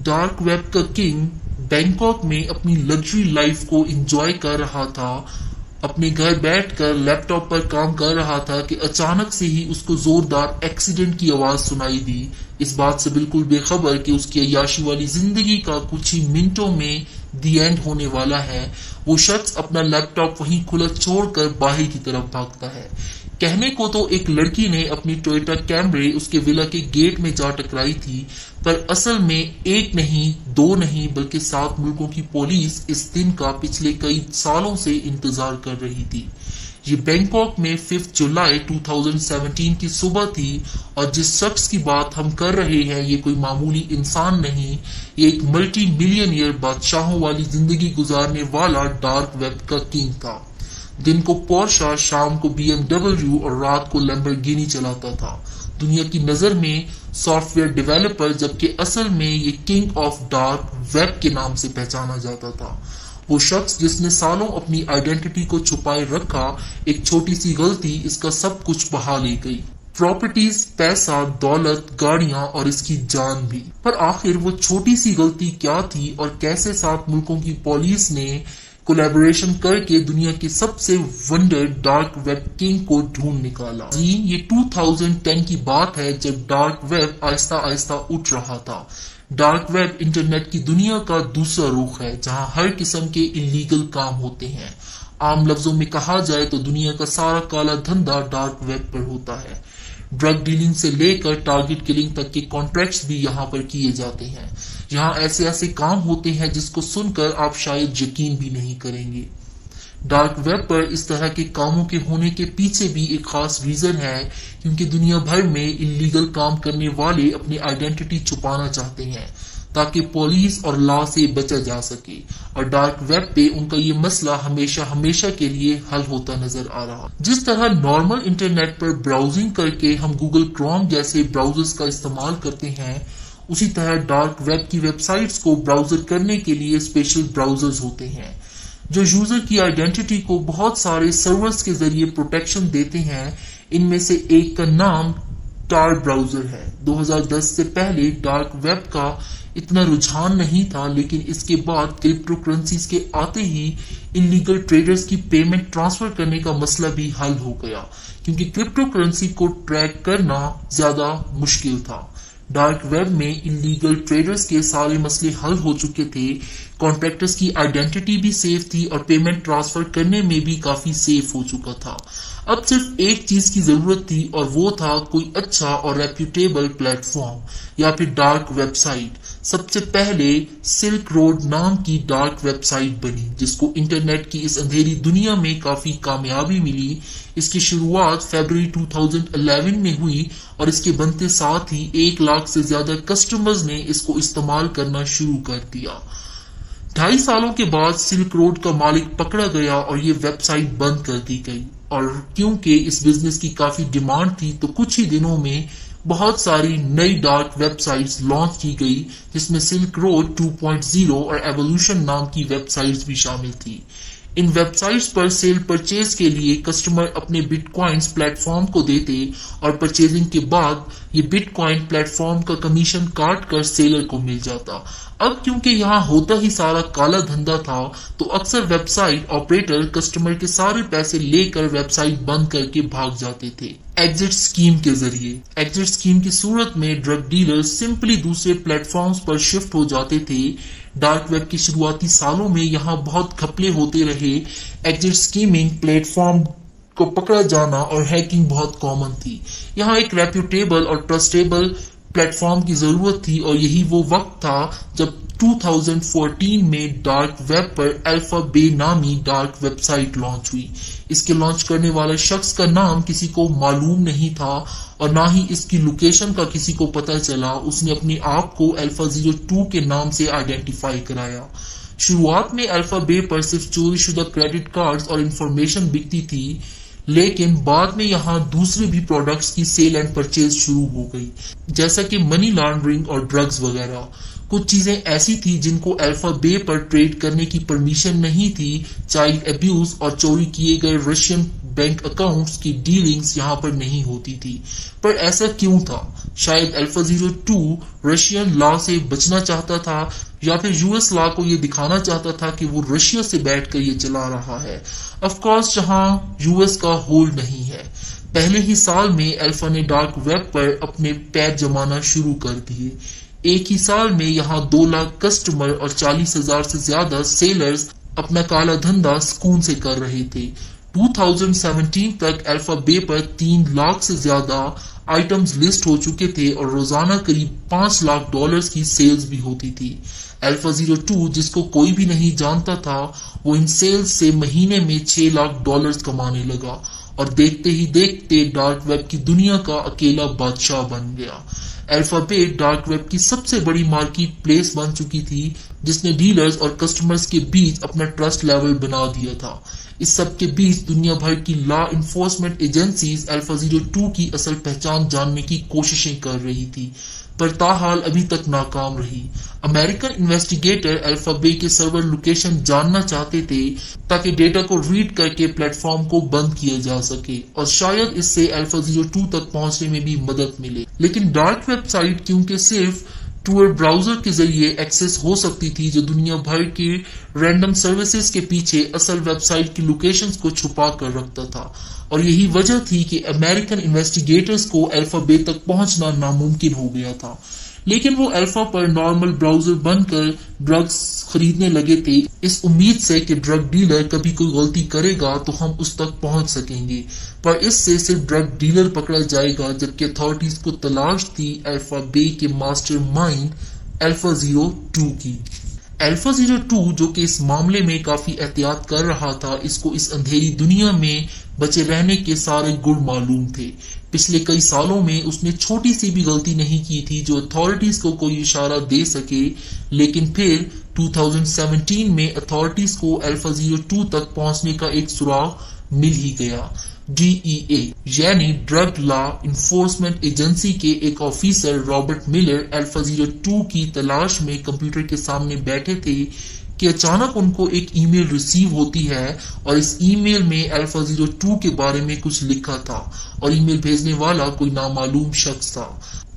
Dark web کا king Bangkok میں اپنی لگژری لائف کو انجوائے کر رہا تھا، اپنے گھر بیٹھ کر لیپ ٹاپ پر کام کر رہا تھا کہ اچانک سے ہی اس کو زوردار ایکسیڈنٹ کی آواز سنائی دی، اس بات سے بالکل بے خبر کہ اس کی عیاشی والی زندگی کا کچھ ہی منٹوں میں دی اینڈ ہونے والا ہے۔ وہ شخص اپنا لیپ ٹاپ وہیں کھلا چھوڑ کر باہر کی طرف بھاگتا ہے۔ کہنے کو تو ایک لڑکی نے اپنی ٹویوٹا کیمرے اس کے ولا کے گیٹ میں جا ٹکرائی تھی، پر اصل میں ایک نہیں، دو نہیں، بلکہ 7 ملکوں کی پولیس اس دن کا پچھلے کئی سالوں سے انتظار کر رہی تھی۔ یہ بینکاک میں 5 جولائی 2017 کی صبح تھی، اور جس شخص کی بات ہم کر رہے ہیں یہ کوئی معمولی انسان نہیں، یہ ایک ملٹی ملینئر بادشاہوں والی زندگی گزارنے والا ڈارک ویب کا کنگ تھا۔ دن کو پورشا، شام کو BMW اور رات کو لیمبرگینی چلاتا تھا۔ دنیا کی نظر میں سافٹ ویئر ڈیولپر، جبکہ اصل میں یہ کنگ آف ڈارک ویب کے نام سے پہچانا جاتا تھا۔ وہ شخص جس نے سالوں اپنی آئیڈینٹی کو چھپائے رکھا، ایک چھوٹی سی غلطی اس کا سب کچھ بہا لے گئی، پراپرٹیز، پیسہ، دولت، گاڑیاں اور اس کی جان بھی۔ پر آخر وہ چھوٹی سی غلطی کیا تھی اور کیسے 7 ملکوں کی پولیس نے کولیبوریشن کر کے دنیا کے سب سے ونڈر ڈارک ویب کنگ کو ڈھونڈ نکالا؟ جی، یہ 2010 کی بات ہے جب ڈارک ویب آہستہ آہستہ اٹھ رہا تھا۔ ڈارک ویب انٹرنیٹ کی دنیا کا دوسرا رخ ہے، جہاں ہر قسم کے انلیگل کام ہوتے ہیں۔ عام لفظوں میں کہا جائے تو دنیا کا سارا کالا دھندا ڈارک ویب پر ہوتا ہے۔ ڈرگ ڈیلنگ سے لے کر ٹارگٹ کلنگ تک کے کانٹریکٹس بھی یہاں پر کیے جاتے ہیں۔ یہاں ایسے کام ہوتے ہیں جس کو سن کر آپ شاید یقین بھی نہیں کریں گے۔ ڈارک ویب پر اس طرح کے کاموں کے ہونے کے پیچھے بھی ایک خاص ریزن ہے، کیونکہ دنیا بھر میں انلیگل کام کرنے والے اپنی آئیڈینٹی چھپانا چاہتے ہیں تاکہ پولیس اور لا سے بچا جا سکے، اور ڈارک ویب پہ ان کا یہ مسئلہ ہمیشہ کے لیے حل ہوتا نظر آ رہا۔ جس طرح نارمل انٹرنیٹ پر براؤزنگ کر کے ہم گوگل کروم جیسے براؤزرز کا استعمال کرتے ہیں، اسی طرح ڈارک ویب کی ویب سائٹس کو براؤزر کرنے کے لیے اسپیشل براؤزرز ہوتے ہیں جو یوزر کی آئیڈینٹی کو بہت سارے سرورز کے ذریعے پروٹیکشن دیتے ہیں۔ ان میں سے ایک کا نام ٹار براؤزر ہے۔ 2010 سے پہلے ڈارک ویب کا اتنا رجحان نہیں تھا، لیکن اس کے بعد کرپٹو کرنسیز کے آتے ہی انلیگل ٹریڈرز کی پیمنٹ ٹرانسفر کرنے کا مسئلہ بھی حل ہو گیا، کیونکہ کرپٹو کرنسی کو ٹریک کرنا زیادہ مشکل تھا۔ ڈارک ویب میں انلیگل ٹریڈرز کے سارے مسئلے حل ہو چکے تھے، کانٹریکٹرز کی آئیڈینٹی بھی سیف تھی اور پیمنٹ ٹرانسفر کرنے میں بھی کافی سیف ہو چکا تھا۔ اب صرف ایک چیز کی ضرورت تھی، اور وہ تھا کوئی اچھا اور ریپیوٹیبل پلیٹ فارم یا پھر ڈارک ویب سائٹ۔ سب سے پہلے سلک روڈ نام کی ڈارک ویب سائٹ بنی، جس کو انٹرنیٹ کی اس اندھیری دنیا میں کافی کامیابی ملی۔ اس کی شروعات فیبروری 2011 میں ہوئی، اور اس کے بنتے ساتھ ہی 1 لاکھ سے زیادہ کسٹمرز نے اس کو استعمال کرنا شروع کر دیا۔ 2.5 سالوں کے بعد سلک روڈ کا مالک پکڑا گیا اور یہ ویب سائٹ بند کر دی گئی، اور کیونکہ اس بزنس کی کافی ڈیمانڈ تھی تو کچھ ہی دنوں میں بہت ساری نئی ڈارک ویب سائٹس لانچ کی گئی، جس میں سلک روڈ 2.0 اور ایوولوشن نام کی ویب سائٹس بھی شامل تھی۔ In web sites per sale purchase کے لیے کسٹمر اپنے بٹ کوائنز پلیٹ فارم کو دیتے، اور پرچیزنگ کے بعد یہ بٹ کوائن پلیٹ فارم کا کمیشن کاٹ کر سیلر کو مل جاتا۔ اب کیونکہ یہاں ہوتا ہی سارا کالا دھندا تھا، تو اکثر ویب سائٹ آپریٹر کسٹمر کے سارے پیسے لے کر ویب سائٹ بند کر کے بھاگ جاتے تھے ایگزٹ اسکیم کے ذریعے۔ ایگزٹ اسکیم کی صورت میں ڈرگ ڈیلر سمپلی دوسرے پلیٹ فارمز پر شفٹ ہو جاتے تھے۔ ڈارک ویب کے شروعاتی سالوں میں یہاں بہت گھپلے ہوتے رہے۔ ایگزٹ اسکیمنگ پلیٹ فارم کو پکڑا جانا اور ہیکنگ بہت کامن تھی۔ یہاں ایک ریپیوٹیبل اور ٹرسٹیبل پلیٹ فارم کی ضرورت تھی، اور یہی وہ وقت تھا جب 2014 میں ڈارک ویب پر الفا بے نامی ڈارک ویب سائٹ لانچ ہوئی۔ اس کے لانچ کرنے والے شخص کا نام کسی کو معلوم نہیں تھا، اور نہ ہی اس کی لوکیشن کا کسی کو پتہ چلا۔ اس نے اپنے آپ کو الفا 02 کے نام سے آئیڈینٹیفائی کرایا۔ شروعات میں الفا بے پر صرف چوری شدہ کریڈٹ کارڈز اور انفارمیشن بکتی تھی، لیکن بعد میں یہاں دوسرے بھی پروڈکٹس کی سیل اینڈ پرچیز شروع ہو گئی، جیسا کہ منی لانڈرنگ اور ڈرگز وغیرہ۔ کچھ چیزیں ایسی تھی جن کو الفا بے پر ٹریڈ کرنے کی پرمیشن نہیں تھی. چائلڈ ابیوز اور چوری کیے گئے رشین بینک اکاؤنٹس کی ڈیلنگز یہاں پر نہیں ہوتی تھی. پر ایسا کیوں تھا؟ شاید الفا 02 رشین لا سے بچنا چاہتا تھا یا پھر یو ایس لا کو یہ دکھانا چاہتا تھا کہ وہ رشیا سے بیٹھ کر یہ چلا رہا ہے. آف کورس جہاں یو ایس کا ہولڈ نہیں ہے. پہلے ہی سال میں الفا نے ڈارک ویب پر اپنے پیر جمانا شروع کر دیے. ایک ہی سال میں یہاں 2 لاکھ کسٹمر اور 40,000 سے زیادہ سیلرز اپنا کالا دھندا سکون سے کر رہے تھے. 2017 تک الفا بے پر 3 لاکھ سے زیادہ آئٹمز لسٹ ہو چکے تھے اور روزانہ قریب $5 لاکھ کی سیلز بھی ہوتی تھی. الفا 02 جس کو کوئی بھی نہیں جانتا تھا وہ ان سیلز سے مہینے میں $6 لاکھ کمانے لگا اور دیکھتے ہی دیکھتے ڈارک ویب کی دنیا کا اکیلا بادشاہ بن گیا. الفا بے ڈارک ویب کی سب سے بڑی مارکیٹ پلیس بن چکی تھی جس نے ڈیلرز اور کسٹمرز کے بیچ اپنا ٹرسٹ لیول بنا دیا تھا. اس سب کے بیچ دنیا بھر کی لا انفورسمنٹ ایجنسیز الفا 02 کی اصل پہچان جاننے کی کوششیں کر رہی تھی پر تاحال ابھی تک ناکام رہی. امریکن انویسٹیگیٹر الفا بے کے سرور لوکیشن جاننا چاہتے تھے تاکہ ڈیٹا کو ریڈ کر کے پلیٹ فارم کو بند کیا جا سکے اور شاید اس سے الفا 02 تک پہنچنے میں بھی مدد ملے. لیکن ڈارک ویب سائٹ کیونکہ صرف ٹور براؤزر کے ذریعے ایکسس ہو سکتی تھی جو دنیا بھر کی رینڈم سروسز کے پیچھے اصل ویب سائٹ کی لوکیشنز کو چھپا کر رکھتا تھا اور یہی وجہ تھی کہ امریکن انویسٹیگیٹرز کو الفا بے تک پہنچنا ناممکن ہو گیا تھا. لیکن وہ الفا پر نارمل براؤزر بن کر ڈرگز خریدنے لگے تھے اس امید سے کہ ڈرگ ڈیلر کبھی کوئی غلطی کرے گا تو ہم اس تک پہنچ سکیں گے. پر اس سے صرف ڈرگ ڈیلر پکڑا جائے گا جبکہ اتھارٹیز کو تلاش تھی الفا بے کے ماسٹر مائنڈ الفا 02 کی. الفا 02 جو کہ اس معاملے میں کافی احتیاط کر رہا تھا اس کو اس اندھیری دنیا میں بچے رہنے کے سارے گڑ معلوم تھے. پچھلے کئی سالوں میں اس نے چھوٹی سی بھی غلطی نہیں کی تھی جو اتھارٹیز کو کوئی اشارہ دے سکے. لیکن پھر 2017 میں اتھارٹیز کو الفا 02 تک پہنچنے کا ایک سراغ مل ہی گیا. DEA یعنی ڈرگ لا انفورسمنٹ ایجنسی کے ایک آفیسر رابرٹ ملر الفا 02 کی تلاش میں کمپیوٹر کے سامنے بیٹھے تھے کہ اچانک ان کو ایک ای میل ریسیو ہوتی ہے اور اس ای میل میں الفا 02 کے بارے میں کچھ لکھا تھا اور ای میل بھیجنے والا کوئی نامعلوم شخص تھا.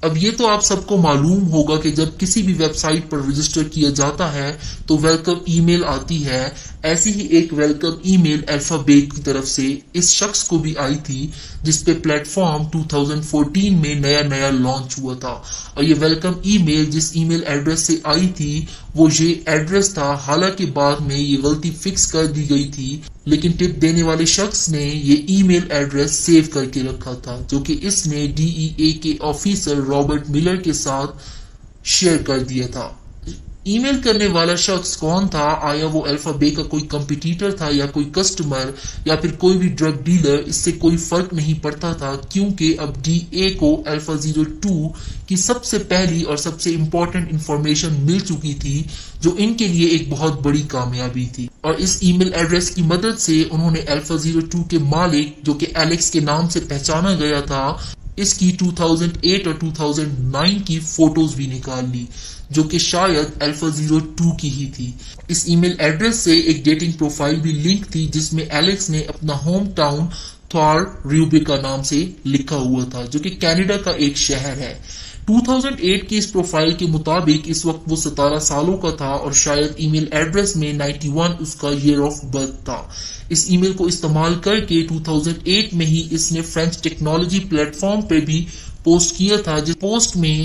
اب یہ تو آپ سب کو معلوم ہوگا کہ جب کسی بھی ویب سائٹ پر رجسٹر کیا جاتا ہے تو ویلکم ای میل آتی ہے. ایسی ہی ایک ویلکم ای میل الفا بے کی طرف سے اس شخص کو بھی آئی تھی جس پہ پلیٹ فارم 2014 میں نیا لانچ ہوا تھا اور یہ ویلکم ای میل جس ای میل ایڈریس سے آئی تھی وہ یہ ایڈریس تھا. حالانکہ بعد میں یہ غلطی فکس کر دی گئی تھی لیکن ٹپ دینے والے شخص نے یہ ای میل ایڈریس سیو کر کے رکھا تھا جو کہ اس نے DEA کے آفیسر رابرٹ ملر کے ساتھ شیئر کر دیا تھا. ای میل کرنے والا شخص کون تھا؟ آیا وہ الفا بے کا کوئی کمپیٹیٹر تھا یا کوئی کسٹمر یا پھر کوئی بھی ڈرگ ڈیلر؟ اس سے کوئی فرق نہیں پڑتا تھا کیونکہ اب DEA کو الفا 02 کی سب سے پہلی اور سب سے امپورٹنٹ انفارمیشن مل چکی تھی جو ان کے لیے ایک بہت بڑی کامیابی تھی. اور اس ای میل ایڈریس کی مدد سے انہوں نے الفا 02 کے مالک جو کہ ایلیکس کے نام سے پہچانا گیا تھا اس کی 2008 اور 2009 کی فوٹوز بھی نکال لی جو کہ شاید الفا 02 کی ہی تھی. اس ای میل ایڈریس سے ایک ڈیٹنگ پروفائل بھی لنک تھی جس میں ایلیکس نے اپنا ہوم ٹاؤن تھار ریوبیکا نام سے لکھا ہوا تھا جو کہ کینیڈا کا ایک شہر ہے. 2008 کی اس پروفائل کے مطابق اس وقت وہ 17 سالوں کا تھا اور شاید ای میل ایڈریس میں 91 اس کا ایئر آف برتھ تھا. اس ای میل کو استعمال کر کے 2008 میں ہی اس نے فرینچ ٹیکنالوجی پلیٹ فارم پہ بھی پوسٹ کیا تھا جس پوسٹ میں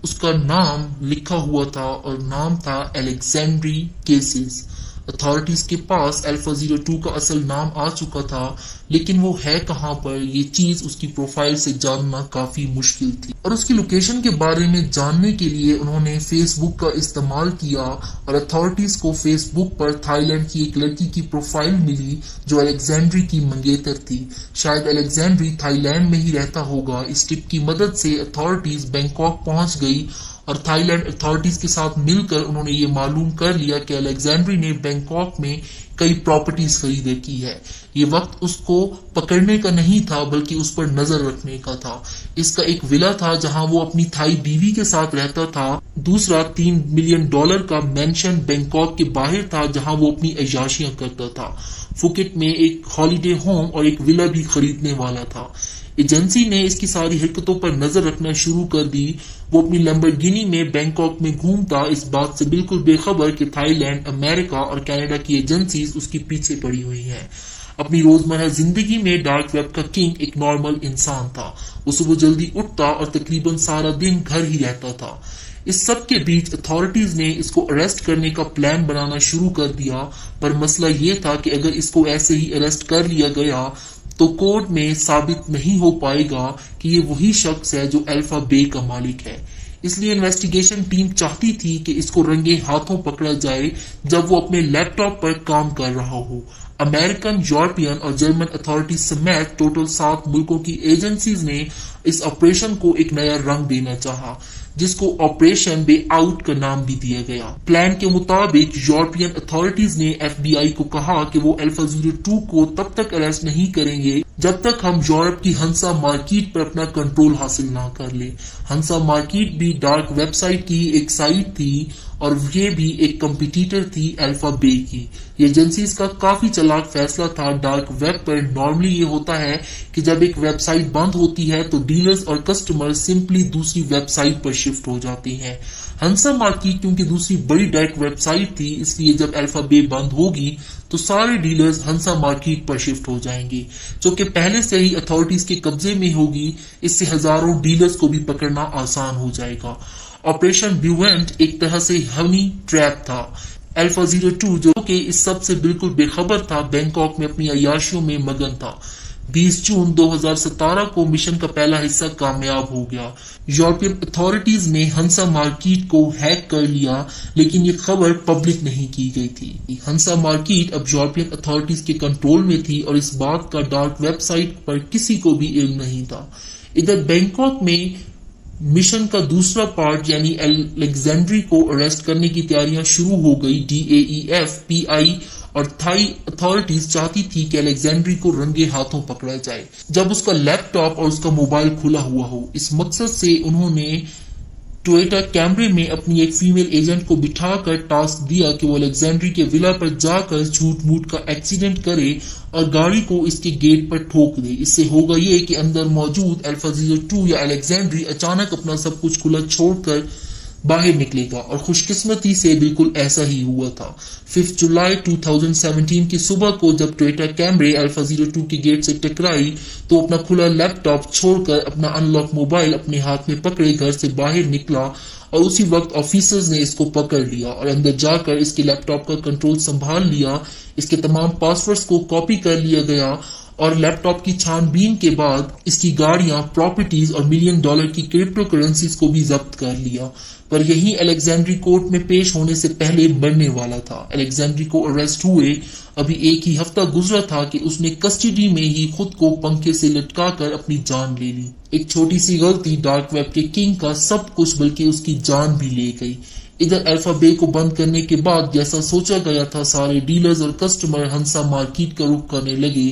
اس کا نام لکھا ہوا تھا اور نام تھا الیگزینڈری کیسز. اتھارٹیز کے پاس الفا 02 کا اصل نام آ چکا تھا لیکن وہ ہے کہاں پر یہ چیز اس کی پروفائل سے جاننا کافی مشکل تھی. اور اس کی لوکیشن کے بارے میں جاننے کے لیے انہوں نے فیس بک کا استعمال کیا اور اتھارٹیز کو فیس بک پر تھائی لینڈ کی ایک لڑکی کی پروفائل ملی جو الیگزینڈری کی منگیتر تھی. شاید الیگزینڈری تھائی لینڈ میں ہی رہتا ہوگا. اس ٹپ کی مدد سے اتھارٹیز بینکاک پہنچ گئی اور تھائی لینڈ اتھارٹیز کے ساتھ مل کر انہوں نے یہ معلوم کر لیا کہ الیگزینڈری نے بینکاک میں کئی پراپرٹیز خرید کی ہے۔ یہ وقت اس کو پکڑنے کا نہیں تھا بلکہ اس پر نظر رکھنے کا تھا۔ اس کا ایک ولا تھا جہاں وہ اپنی تھائی بیوی کے ساتھ رہتا تھا، دوسرا $3 ملین کا مینشن بینکاک کے باہر تھا جہاں وہ اپنی عیاشیاں کرتا تھا۔ فوکٹ میں ایک ہالیڈے ہوم اور ایک ولا بھی خریدنے والا تھا۔ ایجنسی نے اس کی ساری حرکتوں پر نظر رکھنا شروع کر دی۔ وہ اپنی لمبرگینی میں بینکاک میں گھومتا، اس بات سے بالکل بے خبر کہ تھائی لینڈ، امریکہ اور کینیڈا کی ایجنسیز اس کے پیچھے پڑی ہوئی ہیں۔ اپنی روزمرہ زندگی میں ڈارک ویب کا کنگ ایک نارمل انسان تھا۔ وہ صبح جلدی اٹھتا اور تقریباً سارا دن گھر ہی رہتا تھا۔ اس سب کے بیچ اتھارٹیز نے اس کو اریسٹ کرنے کا پلان بنانا شروع کر دیا، پر مسئلہ یہ تھا کہ اگر اس کو ایسے ہی اریسٹ کر لیا گیا تو کورٹ میں ثابت نہیں ہو پائے گا کہ یہ وہی شخص ہے جو الفا بے کا مالک ہے۔ اس لیے انویسٹیگیشن ٹیم چاہتی تھی کہ اس کو رنگے ہاتھوں پکڑا جائے جب وہ اپنے لیپ ٹاپ پر کام کر رہا ہو۔ امریکن، یورپین اور جرمن اتھارٹیز سمیت ٹوٹل 7 ملکوں کی ایجنسیز نے اس آپریشن کو ایک نیا رنگ دینا چاہا، جس کو آپریشن بے آؤٹ کا نام بھی دیا گیا۔ پلان کے مطابق یورپین اتھارٹیز نے FBI کو کہا کہ وہ الفا 02 کو تب تک اریسٹ نہیں کریں گے جب تک ہم یورپ کی ہنسا مارکیٹ پر اپنا کنٹرول حاصل نہ کر لیں۔ ہنسا مارکیٹ بھی ڈارک ویب سائٹ کی ایک سائٹ تھی اور یہ بھی ایک کمپیٹیٹر تھی الفا بے کی۔ یہ ایجنسیز کا کافی چلاک فیصلہ تھا۔ ڈارک ویب پر نارملی یہ ہوتا ہے کہ جب ایک ویب سائٹ بند ہوتی ہے تو ڈیلرز اور کسٹمر سمپلی دوسری ویب سائٹ پر شفٹ ہو جاتے ہیں۔ ہنسا مارکیٹ کیونکہ دوسری بڑی ڈارک ویب سائٹ تھی، اس لیے جب الفا بے بند ہوگی تو سارے ڈیلرز ہنسا مارکیٹ پر شفٹ ہو جائیں گے، جو کہ پہلے سے ہی اتھارٹیز کے قبضے میں ہوگی۔ اس سے ہزاروں ڈیلرز کو بھی پکڑنا آسان ہو جائے گا۔ آپریشن بیوینٹ ایک طرح سے ہنی ٹریپ تھا۔ الفا 02 جو کہ اس سب سے بالکل بے خبر تھا، بینکاک میں اپنی عیاشیوں میں مگن تھا۔ 20 جون 2017 کو مشن کا پہلا حصہ کامیاب ہو گیا۔ یورپین اتھارٹیز نے ہنسا مارکیٹ کو ہیک کر لیا، لیکن یہ خبر پبلک نہیں کی گئی تھی۔ ہنسا مارکیٹ اب یورپین اتھارٹیز کے کنٹرول میں تھی اور اس بات کا ڈارک ویب سائٹ پر کسی کو بھی علم نہیں تھا۔ ادھر بینکاک میں مشن کا دوسرا پارٹ یعنی الیگزینڈری کو اریسٹ کرنے کی تیاریاں شروع ہو گئی۔ DAEF، PI اور تھائی اتھارٹیز چاہتی تھی کہ الیگزینڈری کو رنگے ہاتھوں پکڑا جائے جب اس کا لیپ ٹاپ اور اس کا موبائل کھلا ہوا ہو۔ اس مقصد سے انہوں نے ٹویوٹا کیمرے میں اپنی ایک فیمیل ایجنٹ کو بٹھا کر ٹاسک دیا کہ وہ الیگزینڈری کے ولا پر جا کر جھوٹ موٹ کا ایکسیڈنٹ کرے اور گاڑی کو اس کے گیٹ پر ٹھوک دے۔ اس سے ہوگا یہ کہ اندر موجود الفا 02 یا الیگزینڈری اچانک اپنا سب کچھ کھلا چھوڑ کر باہر نکلے گا، اور خوش قسمتی سے بالکل ایسا ہی ہوا تھا۔ 5 جولائی 2017 کی صبح کو جب ٹویوٹا کیمرے الفا 02 کے گیٹ سے ٹکرائی تو اپنا کھلا لیپ ٹاپ چھوڑ کر اپنا ان لاک موبائل اپنے ہاتھ میں پکڑے گھر سے باہر نکلا، اور اسی وقت آفیسرز نے اس کو پکڑ لیا اور اندر جا کر اس کے لیپ ٹاپ کا کنٹرول سنبھال لیا۔ اس کے تمام پاسورڈز کو کاپی کر لیا گیا اور لیپ ٹاپ کی چھان بین کے بعد اس کی گاڑیاں، پراپرٹیز اور $1 ملین کی کرپٹو کرنسیز کو بھی ضبط کر لیا۔ پر یہی الیگزینڈری کورٹ میں پیش ہونے سے پہلے مرنے والا تھا۔ الیگزینڈری کو اریسٹ ہوئے ابھی ایک ہی ہفتہ گزرا تھا کہ اس نے کسٹڈی میں ہی خود کو پنکھے سے لٹکا کر اپنی جان لے لی۔ ایک چھوٹی سی غلطی ڈارک ویب کے کنگ کا سب کچھ بلکہ اس کی جان بھی لے گئی۔ ادھر الفا بے کو بند کرنے کے بعد جیسا سوچا گیا تھا، سارے ڈیلرز اور کسٹمر ہنسا مارکیٹ کا رخ کرنے لگے،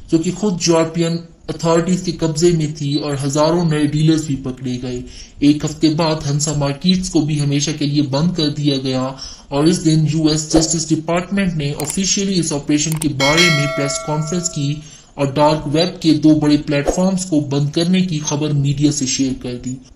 جو کہ خود یورپین اتھارٹیز کے قبضے میں تھی، اور ہزاروں نئے ڈیلرز بھی پکڑے گئے۔ ایک ہفتے بعد ہنسا مارکیٹس کو بھی ہمیشہ کے لیے بند کر دیا گیا، اور اس دن US جسٹس ڈپارٹمنٹ نے آفیشیلی اس آپریشن کے بارے میں پریس کانفرنس کی اور ڈارک ویب کے 2 بڑے پلیٹ فارمز کو بند کرنے کی خبر میڈیا سے شیئر کر دی۔